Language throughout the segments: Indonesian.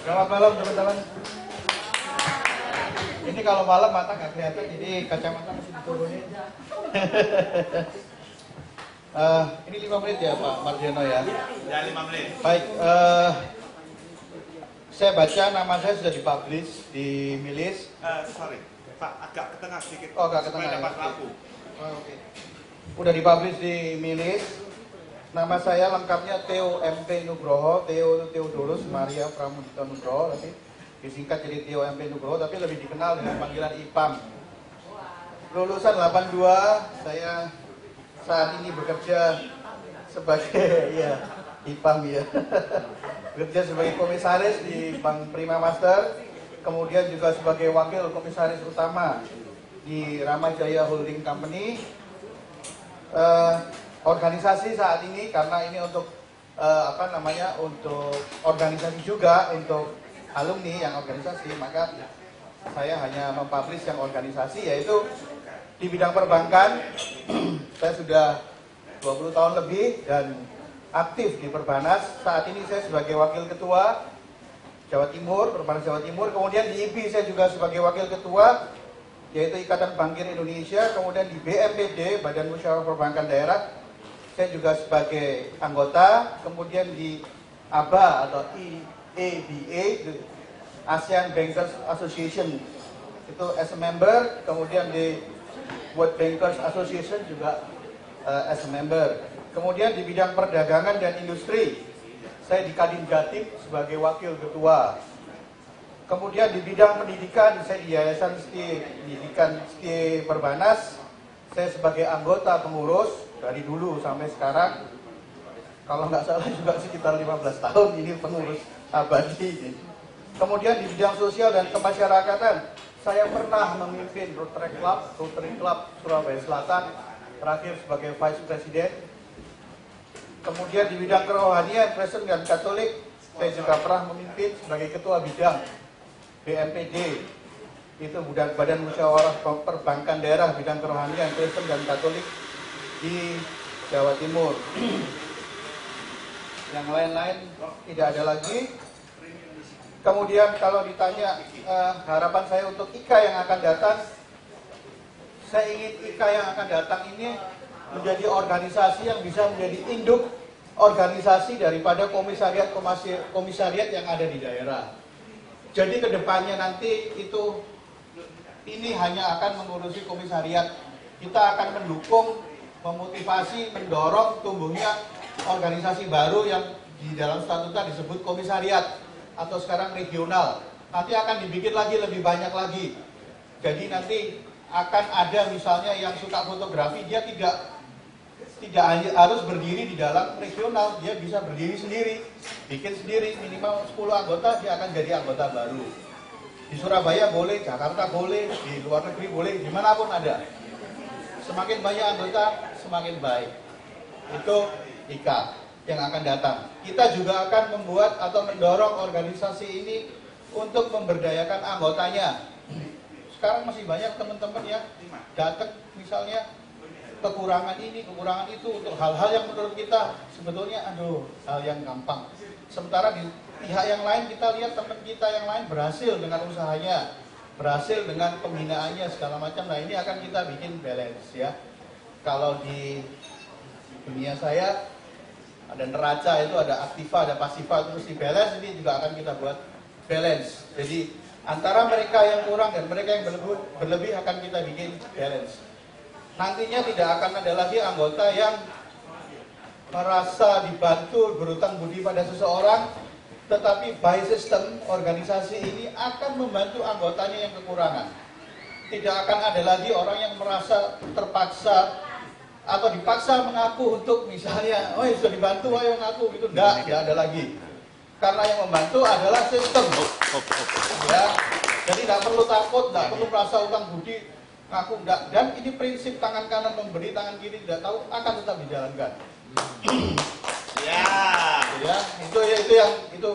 Selamat malam teman-teman. Ini kalau malam mata nggak kelihatan, jadi kacamata mesti diturunin. Ini 5 menit ya Pak Mardiono ya? Ya 5 menit. Baik, saya baca nama saya sudah dipublish di Milis. Sorry, Pak, agak ke tengah sedikit. Oh, agak ke tengah. Supaya dapat lampu. Oh, oke. Udah dipublish di Milis. Nama saya lengkapnya Theo MP Nugroho. Theo itu Theodorus Maria Pramudita Nugroho, tapi disingkat jadi Theo MP Nugroho, tapi lebih dikenal dengan panggilan IPAM. Lulusan 82, saya saat ini bekerja sebagai ya IPAM ya. Bekerja sebagai komisaris di Bank Prima Master, kemudian juga sebagai wakil komisaris utama di Ramajaya Holding Company. Organisasi saat ini karena ini untuk untuk organisasi juga, untuk alumni yang organisasi, maka saya hanya mempublish yang organisasi, yaitu di bidang perbankan. Saya sudah 20 tahun lebih dan aktif di Perbanas. Saat ini saya sebagai wakil ketua Jawa Timur, Perbanas Jawa Timur. Kemudian di IBI saya juga sebagai wakil ketua, yaitu Ikatan Bankir Indonesia. Kemudian di BMPD, Badan Musyawarah Perbankan Daerah, saya juga sebagai anggota. Kemudian di ABA atau EABA, ASEAN Bankers Association, itu as a member. Kemudian di World Bankers Association juga as a member. Kemudian di bidang perdagangan dan industri, saya di Kadin Jatim sebagai wakil ketua. Kemudian di bidang pendidikan, saya di Yayasan Pendidikan Siti Perbanas, saya sebagai anggota pengurus dari dulu sampai sekarang. Kalau nggak salah juga sekitar 15 tahun ini pengurus abadi. Kemudian di bidang sosial dan kemasyarakatan, saya pernah memimpin Rotary Club Surabaya Selatan, terakhir sebagai Vice President. Kemudian di bidang kerohanian, Kristen dan Katolik, saya juga pernah memimpin sebagai ketua bidang BMPD, itu Badan Musyawarah Perbankan Daerah bidang kerohanian, Kristen dan Katolik di Jawa Timur. Yang lain-lain tidak ada lagi. Kemudian kalau ditanya harapan saya untuk IKA yang akan datang, saya ingin IKA yang akan datang ini menjadi organisasi yang bisa menjadi induk organisasi daripada komisariat yang ada di daerah. Jadi kedepannya nanti ini hanya akan mengurusi komisariat. Kita akan mendukung, memotivasi, mendorong tumbuhnya organisasi baru yang di dalam statuta disebut komisariat atau sekarang regional. Nanti akan dibikin lagi lebih banyak lagi. Jadi nanti akan ada misalnya yang suka fotografi, dia tidak harus berdiri di dalam regional, dia bisa berdiri sendiri, bikin sendiri, minimal 10 anggota, dia akan jadi anggota baru. Di Surabaya boleh, Jakarta boleh, di luar negeri boleh, dimanapun ada. Semakin banyak anggota, semakin baik. Itu IKA yang akan datang. Kita juga akan membuat atau mendorong organisasi ini untuk memberdayakan anggotanya. Sekarang masih banyak teman-teman yang datang misalnya kekurangan ini, kekurangan itu, untuk hal-hal yang menurut kita sebetulnya hal yang gampang. Sementara di pihak yang lain kita lihat teman kita yang lain berhasil dengan usahanya, berhasil dengan pembinaannya segala macam. Nah ini akan kita bikin balance ya. Kalau di dunia saya ada neraca, itu ada aktiva, ada pasiva, terus di balance ini juga akan kita buat balance. Jadi antara mereka yang kurang dan mereka yang berlebih akan kita bikin balance. Nantinya tidak akan ada lagi anggota yang merasa dibantu berutang budi pada seseorang, tetapi by system organisasi ini akan membantu anggotanya yang kekurangan. Tidak akan ada lagi orang yang merasa terpaksa atau dipaksa mengaku untuk misalnya, oh sudah dibantu, ayo ngaku gitu. Tidak ada lagi. Karena yang membantu adalah sistem. Ya, jadi tidak perlu takut, tidak perlu merasa utang budi. Ngaku enggak, dan ini prinsip tangan kanan memberi, tangan kiri tidak tahu, akan tetap dijalankan. Ya, itu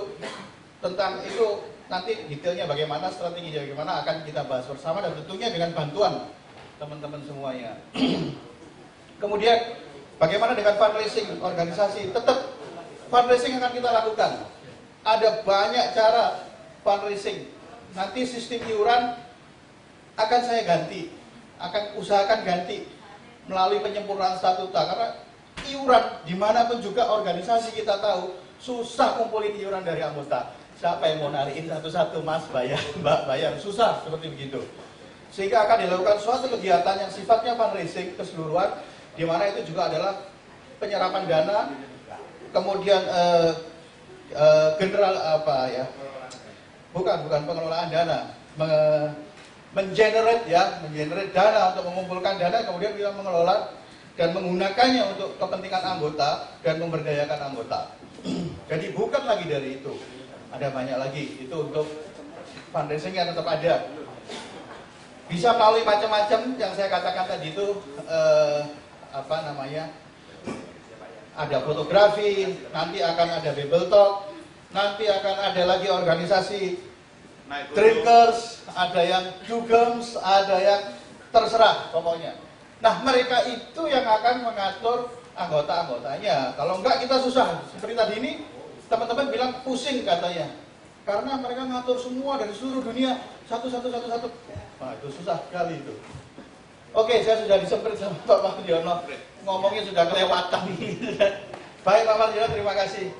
tentang itu nanti detailnya bagaimana, strateginya bagaimana akan kita bahas bersama dan tentunya dengan bantuan teman-teman semuanya. Kemudian bagaimana dengan fundraising organisasi? Tetap fundraising akan kita lakukan. Ada banyak cara fundraising. Nanti sistem iuran akan saya ganti, akan usahakan ganti melalui penyempurnaan statuta, karena iuran dimanapun juga organisasi kita tahu susah kumpulin iuran dari anggota. Siapa yang mau narikin satu-satu, Mas bayar, Mbak bayar, susah seperti begitu. Sehingga akan dilakukan suatu kegiatan yang sifatnya fundraising keseluruhan, di mana itu juga adalah penyerapan dana, kemudian general apa ya, bukan pengelolaan dana, mengenerate dana untuk mengumpulkan dana, kemudian kita mengelola dan menggunakannya untuk kepentingan anggota dan memberdayakan anggota. Jadi bukan lagi dari itu, ada banyak lagi. Itu untuk fundraising yang tetap ada. Bisa melalui macam-macam yang saya katakan tadi itu, apa namanya, ada fotografi, nanti akan ada Bible Talk, nanti akan ada lagi organisasi drinkers, ada yang dugem, ada yang terserah pokoknya. Nah, mereka itu yang akan mengatur anggota-anggotanya. Kalau enggak kita susah. Seperti tadi ini teman-teman bilang pusing katanya, karena mereka ngatur semua dari seluruh dunia satu. Nah, itu susah sekali itu. Oke, saya sudah disemprit sama Pak Mardiono, ngomongnya sudah kelewatan. Baik Pak Mardiono, terima kasih.